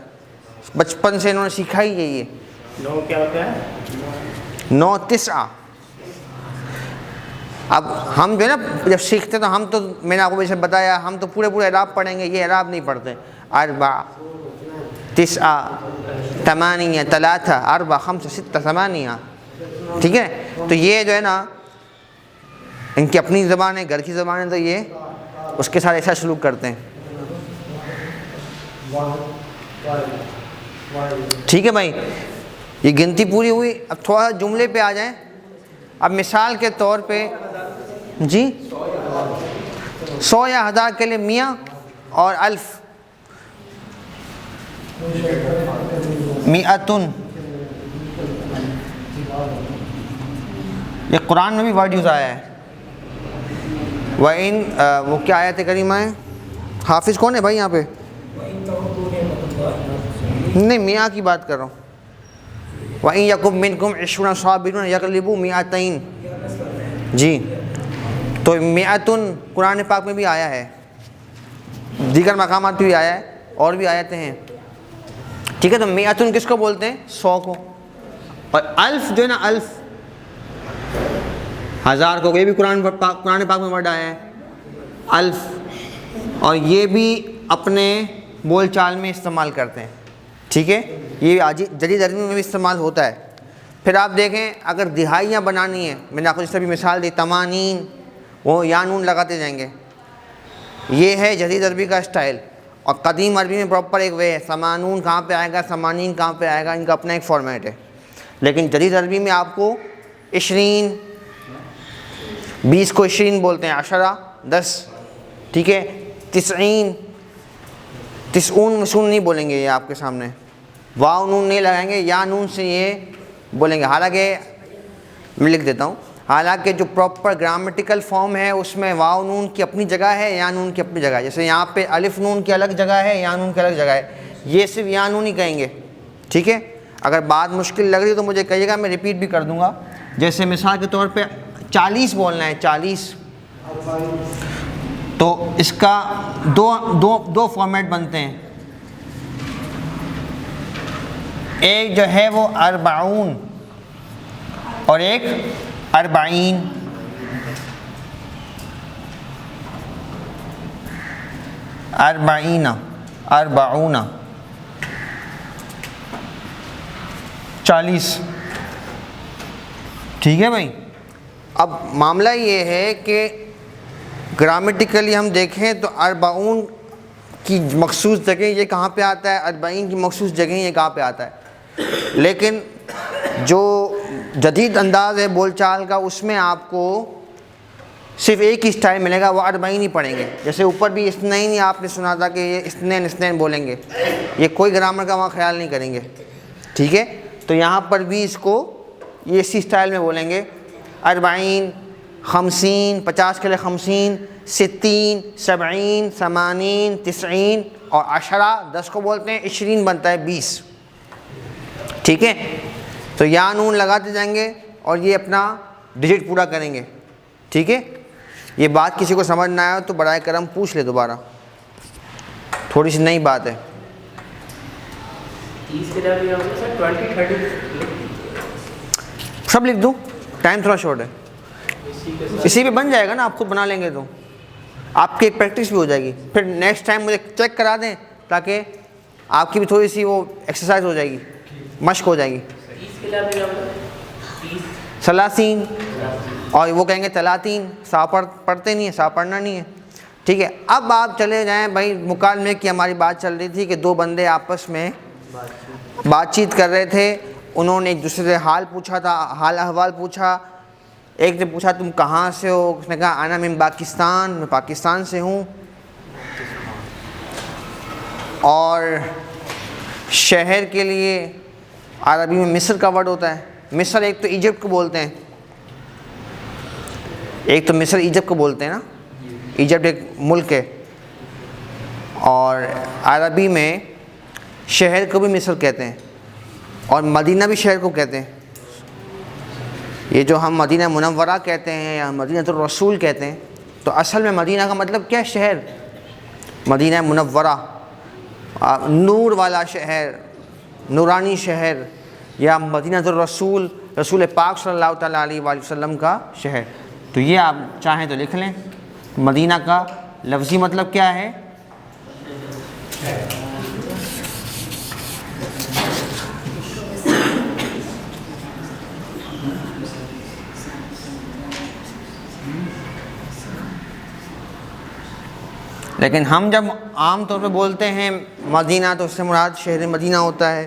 بچپن سے انہوں نے سیکھا ہی یہی ہے. 9 کیا ہوتا ہے؟ 9 9. اب ہم جو ہے نا جب سیکھتے تو ہم تو، میں نے آپ کو جیسے بتایا، ہم تو پورے اعراب پڑھیں گے، یہ اعراب نہیں پڑھتے. 4 9 8 3 4 5 6 8. ٹھیک ہے. تو یہ جو ہے نا ان کی اپنی زبان ہے، گھر کی زبان ہے، تو یہ اس کے ساتھ ایسا سلوک کرتے ہیں. ٹھیک ہے بھائی. یہ گنتی پوری ہوئی. اب تھوڑا جملے پہ آ جائیں. اب مثال کے طور پہ جی 100 یا 1000 کے لیے میاں اور الف. میاتن، یہ قرآن میں بھی ورڈ یوز آیا ہے. وَإِن وہ کیا آیت کریمہ ہے؟ حافظ کون ہے بھائی یہاں پہ؟ نہیں میاں کی بات کر رہا ہوں. وَإِن يَكُن مِّنكُمْ 20 صَابِرُونَ يَغْلِبُوا 200. جی تو میاتن قرآن پاک میں بھی آیا ہے، دیگر مقامات پہ بھی آیا ہے، اور بھی آیتیں ہیں. ٹھیک ہے. تو میاتن کس کو بولتے ہیں؟ 100 کو. اور الف جو ہے نا، الف 1000 کو، یہ بھی قرآن پاک میں ورڈ آیا ہے الف. اور یہ بھی اپنے بول چال میں استعمال کرتے ہیں. ٹھیک ہے. یہ جدید عربی میں بھی استعمال ہوتا ہے. پھر آپ دیکھیں اگر دہائیاں بنانی ہیں، میں نے آپ کو جس طرح بھی مثال دی، تمانین، وہ یا نون لگاتے جائیں گے. یہ ہے جدید عربی کا اسٹائل. اور قدیم عربی میں پراپر ایک وے ہے، سمانون کہاں پہ آئے گا، سمانین کہاں پہ آئے گا، ان کا اپنا ایک فارمیٹ ہے. لیکن جدید عربی میں آپ کو 20 20 کو 20 بولتے ہیں، 10 ٹھیک ہے. 90 90 مسون نہیں بولیں گے، یہ آپ کے سامنے واو نون نہیں لگائیں گے، یا نون سے یہ بولیں گے. حالانکہ میں لکھ دیتا ہوں، حالانکہ جو پراپر گرامیٹیکل فارم ہے اس میں واو نون کی اپنی جگہ ہے، یا نون کی اپنی جگہ ہے. جیسے یہاں پہ الف نون کی الگ جگہ ہے، یا نون کی الگ جگہ ہے. یہ صرف یا نون ہی کہیں گے. ٹھیک ہے. اگر بات مشکل لگ رہی ہے تو مجھے کہیے گا، میں ریپیٹ بھی کر دوں گا. جیسے مثال کے طور پہ 40 بولنا ہے، 40، تو اس کا دو فارمیٹ بنتے ہیں. ایک جو ہے وہ 40 اور ایک 40. اربعین. 40. ٹھیک ہے بھائی. اب معاملہ یہ ہے کہ گرامیٹیکلی ہم دیکھیں تو 40 کی مخصوص جگہ یہ کہاں پہ آتا ہے, 40 کی مخصوص جگہ یہ کہاں پہ آتا ہے. لیکن جو جدید انداز ہے بول چال کا, اس میں آپ کو صرف ایک ہی اسٹائل ملے گا, وہ 40 ہی پڑھیں گے. جیسے اوپر بھی اثنین آپ نے سنا تھا کہ یہ اثنین بولیں گے, یہ کوئی گرامر کا وہاں خیال نہیں کریں گے. ٹھیک ہے, تو یہاں پر بھی اس کو یہ اسی اسٹائل میں بولیں گے. 40, 50, 50 کے لیے 50, 60, 70, 80, 90 اور 10 کو بولتے ہیں, 20 بنتا ہے 20. ٹھیک ہے, تو یا نون لگاتے جائیں گے اور یہ اپنا ڈیجٹ پورا کریں گے. ٹھیک ہے, یہ بات کسی کو سمجھ نہ آئے تو برائے کرم پوچھ لے دوبارہ, تھوڑی سی نئی بات ہے. 30 کے لیے 20 30 سب لکھ دوں, ٹائم تھوڑا شارٹ ہے. اسی پہ بن جائے گا نا, آپ خود بنا لیں گے تو آپ کی ایک پریکٹس بھی ہو جائے گی. پھر نیکسٹ ٹائم مجھے چیک کرا دیں تاکہ آپ کی بھی تھوڑی سی وہ ایکسرسائز ہو جائے گی, مشق ہو جائے گی. 30 اور وہ کہیں گے 30, سا پڑھتے نہیں ہیں, سا پڑھنا نہیں ہے. ٹھیک ہے, اب آپ چلے جائیں بھائی. مکالمے کی ہماری بات چل رہی تھی کہ 2 بندے آپس میں بات چیت کر رہے تھے. انہوں نے ایک دوسرے سے حال پوچھا تھا, حال احوال پوچھا. ایک نے پوچھا تم کہاں سے ہو, اس نے کہا انا من پاکستان, میں پاکستان سے ہوں. اور شہر کے لیے عربی میں مصر کا ورڈ ہوتا ہے. مصر ایک تو ایجپٹ کو بولتے ہیں, ایک تو مصر ایجپٹ کو بولتے ہیں نا, ایجپٹ ایک ملک ہے. اور عربی میں شہر کو بھی مصر کہتے ہیں اور مدینہ بھی شہر کو کہتے ہیں. یہ جو ہم مدینہ منورہ کہتے ہیں یا مدینہ الرسول کہتے ہیں, تو اصل میں مدینہ کا مطلب کیا ہے؟ شہر. مدینہ منورہ, نور والا شہر, نورانی شہر, یا مدینہ الرسول, رسول پاک صلی اللہ تعالیٰ علیہ وآلہ وسلم کا شہر. تو یہ آپ چاہیں تو لکھ لیں, مدینہ کا لفظی مطلب کیا ہے؟ لیکن ہم جب عام طور پہ بولتے ہیں مدینہ تو اس سے مراد شہر مدینہ ہوتا ہے.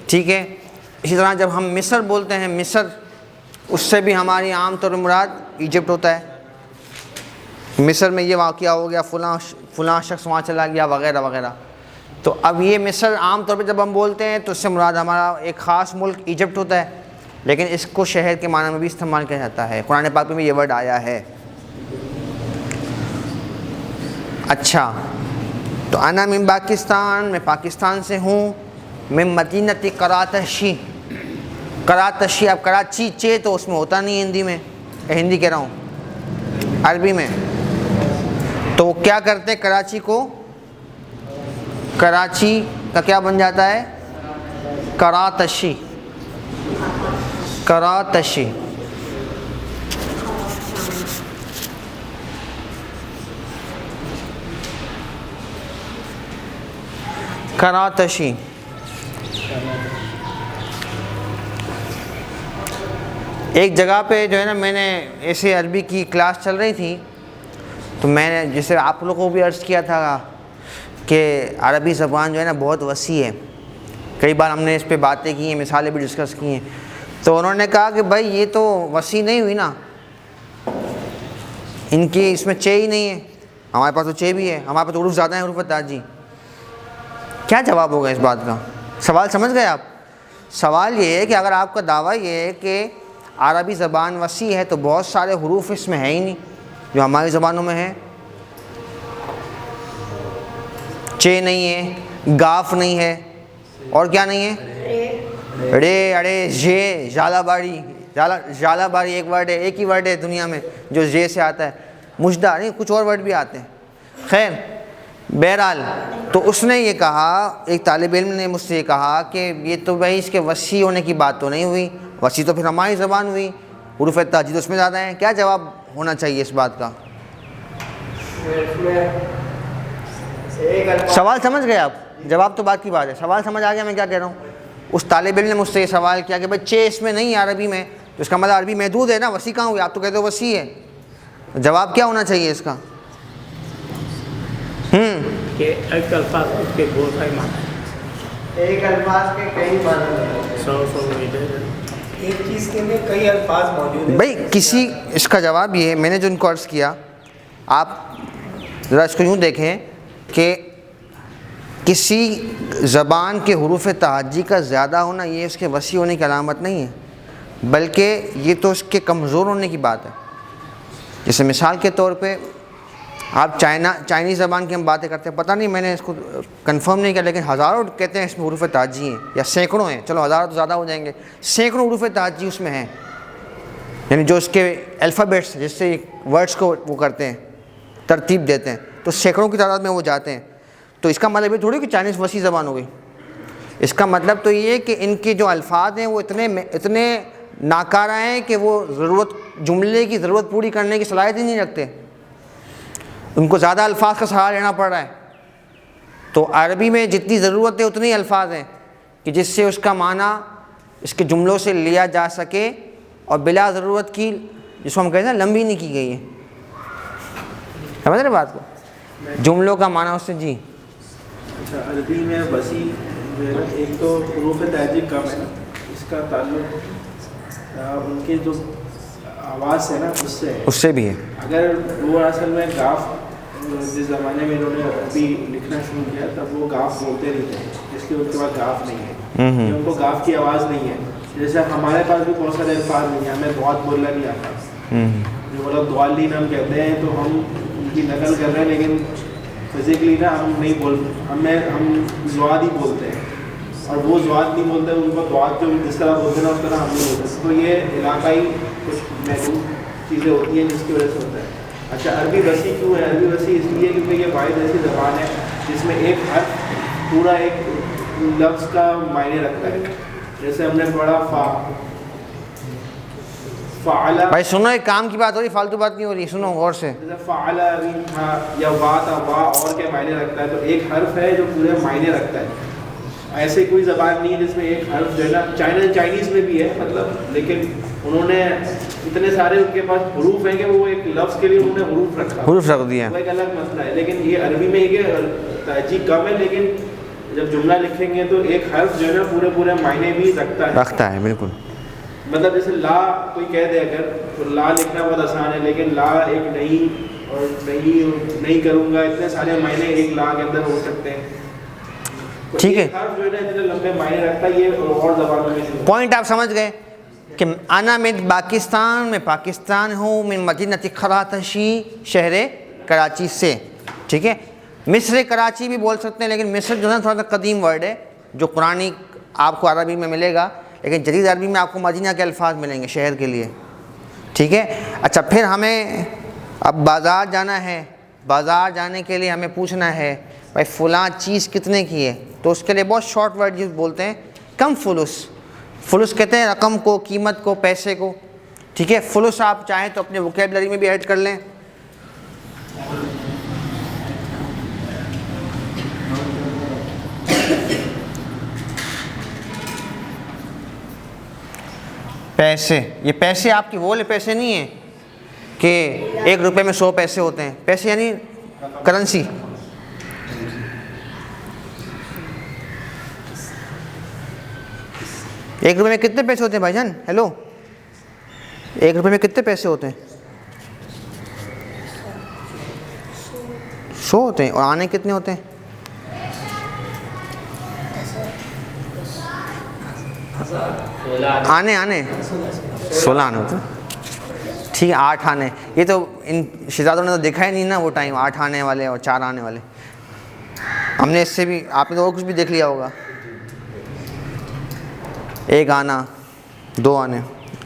ٹھیک ہے, اسی طرح جب ہم مصر بولتے ہیں مصر, اس سے بھی ہماری عام طور پہ مراد ایجپٹ ہوتا ہے. مصر میں یہ واقعہ ہو گیا, فلاں شخص وہاں چلا گیا وغیرہ وغیرہ. تو اب یہ مصر عام طور پہ جب ہم بولتے ہیں تو اس سے مراد ہمارا ایک خاص ملک ایجپٹ ہوتا ہے, لیکن اس کو شہر کے معنی میں بھی استعمال کیا جاتا ہے. قرآن پاک میں بھی یہ ورڈ آیا ہے. اچھا, تو انا من پاکستان, میں پاکستان سے ہوں. من مدینۃ کراتشی, کراتشی, اب کراچی چے تو اس میں ہوتا نہیں ہندی میں, ہندی کہہ رہا ہوں عربی میں. تو وہ کیا کرتے ہیں کراچی کو, کراچی کا کیا بن جاتا ہے؟ کراتشی, کراتشی. کراتشی. ایک جگہ پہ جو ہے نا, میں نے ایسے عربی کی کلاس چل رہی تھی تو میں نے جیسے آپ لوگوں کو بھی عرض کیا تھا کہ عربی زبان جو ہے نا بہت وسیع ہے. کئی بار ہم نے اس پہ باتیں کی ہیں, مثالیں بھی ڈسکس کی ہیں. تو انہوں نے کہا کہ بھائی یہ تو وسیع نہیں ہوئی نا, ان کی اس میں چے ہی نہیں ہے. ہمارے پاس تو چے بھی ہے, ہمارے پاس تو حروف زیادہ ہیں, حروف تاجی. کیا جواب ہوگا اس بات کا؟ سوال سمجھ گئے آپ؟ سوال یہ ہے کہ اگر آپ کا دعویٰ یہ ہے کہ عربی زبان وسیع ہے تو بہت سارے حروف اس میں ہیں ہی نہیں جو ہماری زبانوں میں ہیں. چے نہیں ہے, گاف نہیں ہے, اور کیا نہیں ہے؟ رے, اڑے, جے, ژالہ باری. ژالہ باری ایک ورڈ ہے, ایک ہی ورڈ ہے دنیا میں جو جے سے آتا ہے. مجدہ نہیں, کچھ اور ورڈ بھی آتے ہیں. خیر بہرحال, تو اس نے یہ کہا, ایک طالب علم نے مجھ سے یہ کہا کہ یہ تو بھائی اس کے وسیع ہونے کی بات تو نہیں ہوئی, وسیع تو پھر ہماری زبان ہوئی, حروف تاجی تو اس میں زیادہ ہیں. کیا جواب ہونا چاہیے اس بات کا؟ ایک سوال سمجھ گئے آپ؟ جواب تو بات کی بات ہے, سوال سمجھ آ گیا میں کیا کہہ رہا ہوں؟ اس طالب علم نے مجھ سے یہ سوال کیا کہ بھائی چھ اس میں نہیں ہے عربی میں، تو اس کا مطلب عربی محدود ہے نا، وسیع کہاں ہوئی؟ آپ تو کہتے ہو وسیع ہے. جواب کیا ہونا چاہیے اس کا؟ کہ ایک الفاظ کے بہت سارے معنی، ایک الفاظ کے کئی معنی، ایک چیز کے اندر کئی الفاظ موجود ہیں. بھائی کسی اس کا جواب یہ ہے، میں نے جو ان کو عرض کیا، آپ ذرا اس کو یوں دیکھیں کہ کسی زبان کے حروف تہجی کا زیادہ ہونا یہ اس کے وسیع ہونے کی علامت نہیں ہے، بلکہ یہ تو اس کے کمزور ہونے کی بات ہے. جیسے مثال کے طور پہ آپ چائنیز زبان کی ہم باتیں کرتے ہیں، پتہ نہیں میں نے اس کو کنفرم نہیں کیا، لیکن ہزاروں کہتے ہیں اس میں حروف تہجی ہیں، یا سینکڑوں ہیں، چلو ہزاروں تو زیادہ ہو جائیں گے، سینکڑوں حروف تہجی اس میں ہیں، یعنی جو اس کے الفابیٹس جس سے ورڈس کو وہ کرتے ہیں، ترتیب دیتے ہیں، تو سینکڑوں کی تعداد میں وہ جاتے ہیں. تو اس کا مطلب یہ تھوڑی کہ چائنیز وسیع زبان ہو گئی. اس کا مطلب تو یہ ہے کہ ان کے جو الفاظ ہیں وہ اتنے ناکارہ ہیں کہ وہ جملے کی ضرورت پوری کرنے کی صلاحیت ہی نہیں رکھتے، ان کو زیادہ الفاظ کا سہارا لینا پڑ رہا ہے. تو عربی میں جتنی ضرورت ہے اتنے ہی الفاظ ہیں کہ جس سے اس کا معنی اس کے جملوں سے لیا جا سکے، اور بلا ضرورت کی، جس کو ہم کہتے ہیں لمبی نہیں کی گئی ہے. سمجھ رہے بات کو؟ جملوں کا معنی اس سے جی. اچھا، عربی میں وسیع جو ہے نا، ایک تو حروف تہجی کم ہے نا، اس کا تعلق ان کی جو آواز ہے نا اس سے بھی ہے. اگر وہ اصل میں گاف، جس زمانے میں انہوں نے عربی لکھنا شروع کیا تب وہ گاف بولتے نہیں تھے، اس لیے ان کے پاس گاف نہیں ہے، ان کو گاف کی آواز نہیں ہے. جیسے ہمارے پاس بھی بہت سارے الفاظ نہیں ہیں، ہمیں دعات بولنا نہیں آتا، جو مطلب دعالین ہم کہتے ہیں، تو ہم ان کی نقل کر رہے ہیں، لیکن فزیکلی نا ہم نہیں بولتے، ہم زواد ہی بولتے ہیں، اور وہ زواد نہیں بولتے، ان کو دعات جو جس طرح بولتے ہیں نا اس طرح ہم نہیں بولتے. تو یہ علاقائی کچھ محدود چیزیں ہوتی ہیں جس کی وجہ سے ہوتا ہے. اچھا، عربی وسیع کیوں ہے؟ عربی وسیع اس لیے کیونکہ یہ واحد ایسی زبان ہے جس میں ایک حرف پورا ایک لفظ کا معنی رکھتا ہے. جیسے ہم نے پڑھا فعلا، بھائی سنو، ایک کام کی بات ہو رہی، فالتو بات نہیں ہو رہی، سنو غور سے. جیسے فعلا تھا یا وا تھا، وا اور کیا معنی رکھتا ہے، تو ایک حرف ہے جو پورے معنی رکھتا ہے. ایسے کوئی زبان نہیں ہے جس میں ایک حرف جو ہے نا، چائنیز میں بھی ہے مطلب، لیکن انہوں نے اتنے سارے ان کے پاس حروف ہیں کہ وہ ایک لفظ کے لیے انہوں نے حروف رکھ دیا، وہ ایک الگ مسئلہ ہے. لیکن یہ عربی میں یہ تہجی کم ہے، لیکن جب جملہ لکھیں گے تو ایک حرف جو ہے نا پورے معنی بھی رکھتا ہے. بالکل. مطلب جیسے لا کوئی کہہ دے اگر، تو لا لکھنا بہت آسان ہے، لیکن لا ایک نہیں اور نہیں کروں گا، اتنے سارے معنی ایک لا کے اندر ہو سکتے ہیں. ٹھیک ہے، حرف جو ہے نا اتنے لمبے معنی رکھتا ہے. یہ اور زبانوں میں پوائنٹ آپ سمجھ گئے کہ انا من پاکستان، میں پاکستان ہوں، من مدینہ خراتشی، شہر کراچی سے. ٹھیک ہے، مصر کراچی بھی بول سکتے ہیں، لیکن مصر جو ہے تھوڑا سا قدیم ورڈ ہے جو قرآنی آپ کو عربی میں ملے گا، لیکن جدید عربی میں آپ کو مدینہ کے الفاظ ملیں گے شہر کے لیے. ٹھیک ہے. اچھا، پھر ہمیں اب بازار جانا ہے، بازار جانے کے لیے ہمیں پوچھنا ہے بھائی فلاں چیز کتنے کی ہے، تو اس کے لیے بہت شارٹ ورڈ یوز بولتے ہیں، کم فلوس. فلوس کہتے ہیں رقم کو، قیمت کو، پیسے کو. ٹھیک ہے، فلوس آپ چاہیں تو اپنے ووکیبلری میں بھی ایڈ کر لیں. پیسے، یہ پیسے آپ کے وہ والے پیسے نہیں ہیں کہ 1 روپے میں 100 پیسے ہوتے ہیں. پیسے یعنی کرنسی. ایک روپے میں کتنے پیسے ہوتے ہیں بھائی جان؟ ہیلو، 1 روپے میں کتنے پیسے ہوتے ہیں؟ 100 ہوتے ہیں. اور آنے کتنے ہوتے ہیں؟ 16 آنے ہوتے ہیں. ٹھیک ہے، 8 آنے. یہ تو ان شہزادوں نے تو دیکھا ہی نہیں نا وہ ٹائم، 8 آنے والے اور 4 آنے والے. ہم نے اس سے بھی، آپ نے تو اور کچھ بھی دیکھ لیا ہوگا. 1 آنا، 2 آنے.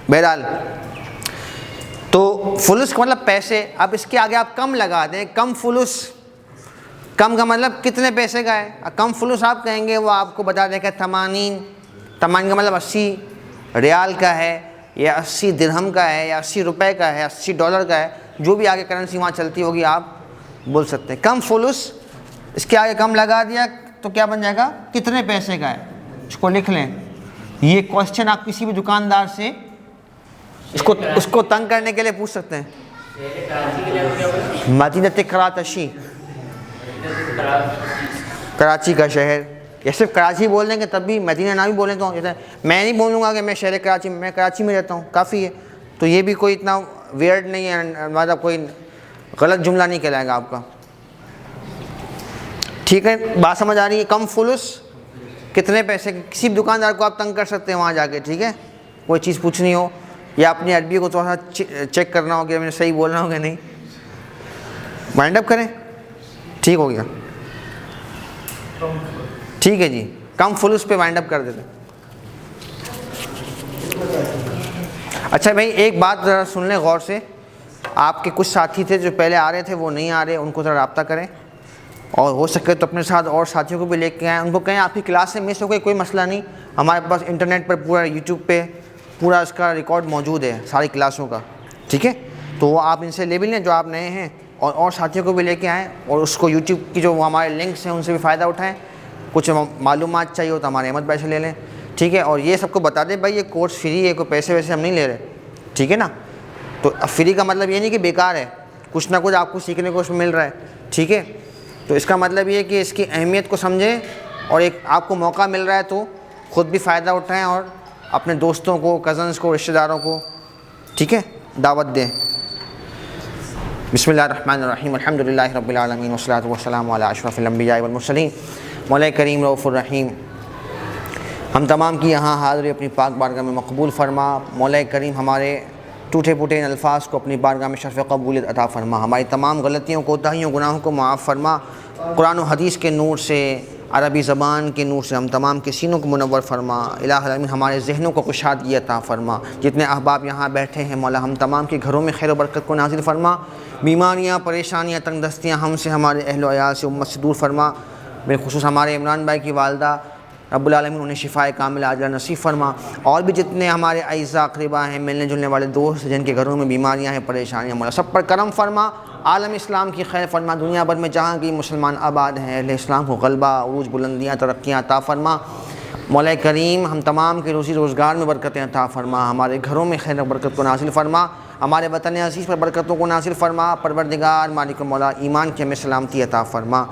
بہرحال تو فلوس کا مطلب پیسے. اب اس کے آگے آپ کم لگا دیں، کم فلوس. کم کا مطلب کتنے پیسے کا ہے. کم فلوس آپ کہیں گے، وہ آپ کو بتا دیں کہ 80 کا مطلب 80 ریال کا ہے، یا 80 درہم کا ہے، یا 80 روپے کا ہے، 80 ڈالر کا ہے. جو بھی آگے کرنسی وہاں چلتی ہوگی آپ بول سکتے ہیں. کم فلوس، اس کے آگے کم لگا دیا تو کیا بن جائے گا؟ کتنے پیسے کا ہے. اس کو لکھ لیں، یہ کوشچن آپ کسی بھی دکاندار سے اس کو تنگ کرنے کے لیے پوچھ سکتے ہیں. مدینہ کراتشی، کراچی کا شہر. یا صرف کراچی بول دیں گے تب بھی، مدینہ نہ بھی بولیں تو میں نہیں بولوں گا کہ میں شہر کراچی میں کراچی میں رہتا ہوں، کافی ہے. تو یہ بھی کوئی اتنا ویئرڈ نہیں ہے، مطلب کوئی غلط جملہ نہیں کہلائے گا آپ کا. ٹھیک ہے، بات سمجھ آ رہی ہے؟ کم فلوس کتنے پیسے، کسی بھی دکاندار کو آپ تنگ کر سکتے ہیں وہاں جا کے. ٹھیک ہے، کوئی چیز پوچھنی ہو یا اپنی عربی کو تھوڑا سا چیک کرنا ہو کہ میں صحیح بول رہا ہوں کہ نہیں. وائنڈ اپ کریں، ٹھیک ہو گیا. ٹھیک ہے جی، کم فلوس پہ وائنڈ اپ کر دیتے. اچھا بھائی ایک بات ذرا سن لیں غور سے. آپ کے کچھ ساتھی تھے جو پہلے آ رہے تھے، وہ نہیں آ رہے، ان کو ذرا رابطہ کریں، اور ہو سکے تو اپنے ساتھ اور ساتھیوں کو بھی لے کے آئیں. ان کو کہیں آپ کی کلاس سے مس ہو گئی کوئی مسئلہ نہیں، ہمارے پاس انٹرنیٹ پر پورا یوٹیوب پہ پورا اس کا ریکارڈ موجود ہے ساری کلاسوں کا. ٹھیک ہے، تو وہ آپ ان سے لے بھی لیں جو آپ نئے ہیں، اور ساتھیوں کو بھی لے کے آئیں، اور اس کو یوٹیوب کی جو ہمارے لنکس ہیں ان سے بھی فائدہ اٹھائیں. کچھ معلومات چاہیے ہو تو ہمارے احمد بھائی سے لے لیں. ٹھیک ہے، اور یہ سب کو بتا دیں بھائی یہ کورس فری ہے، کوئی پیسے ویسے ہم نہیں لے رہے. ٹھیک ہے نا. تو فری کا مطلب یہ نہیں کہ بیکار ہے، کچھ نہ کچھ آپ کو سیکھنے کو اس میں مل رہا ہے. ٹھیک ہے، تو اس کا مطلب یہ ہے کہ اس کی اہمیت کو سمجھیں، اور ایک آپ کو موقع مل رہا ہے تو خود بھی فائدہ اٹھائیں اور اپنے دوستوں کو، کزنس کو، رشتہ داروں کو ٹھیک ہے دعوت دیں. بسم اللہ الرحمن الرحیم، الحمدللہ رب العالمین والصلاۃ والسلام علی اشرف الانبیاء والمرسلین. مولا کریم رؤوف الرحیم، ہم تمام کی یہاں حاضری اپنی پاک بارگاہ میں مقبول فرما. مولا کریم ہمارے ٹوٹے پھوٹے ان الفاظ کو اپنی بارگاہ میں شرف قبولیت عطا فرما. ہماری تمام غلطیوں، کوتاہیوں، گناہوں کو معاف فرما. قرآن و حدیث کے نور سے، عربی زبان کے نور سے ہم تمام کے سینوں کو منور فرما. الہ العالمین ہمارے ذہنوں کو کشادگی عطا فرما. جتنے احباب یہاں بیٹھے ہیں مولا ہم تمام کے گھروں میں خیر و برکت کو نازل فرما. بیماریاں، پریشانیاں، تنگ دستیاں ہم سے، ہمارے اہل و عیال سے، امت سے دور فرما. بالخصوص ہمارے عمران بھائی کی والدہ، رب العالمین انہیں شفائے کاملہ عاجلہ نصیب فرما. اور بھی جتنے ہمارے اعزاء اقربا ہیں، ملنے جلنے والے دوست جن کے گھروں میں بیماریاں ہیں، پریشانیاں، مولا سب پر کرم فرما. عالم اسلام کی خیر فرما. دنیا بھر میں جہاں کی مسلمان آباد ہیں، اہل اسلام کو غلبہ، عروج، بلندیاں، ترقیاں عطا فرما. مولا کریم ہم تمام کے روزی روزگار میں برکتیں عطا فرما. ہمارے گھروں میں خیر و برکت کو نازل فرما. ہمارے وطن عزیز پر برکتوں کو نازل فرما. پروردگار مالک مولا ایمان کی ہمیں سلامتی عطا فرما.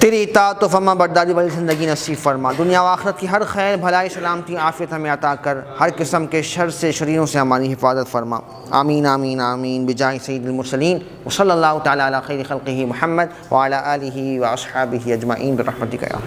تیری اطاعت و فرما برداری والی زندگی نصیب فرما. دنیا و آخرت کی ہر خیر، بھلائی، سلامتی، عافیت ہمیں عطا کر. ہر قسم کے شر سے، شریروں سے ہماری حفاظت فرما. آمین آمین آمین بجاہ سید المرسلین وصلی اللہ تعالی علی خیر خلقہ محمد وعلی آلہ واصحابہ اجمعین برحمتک یا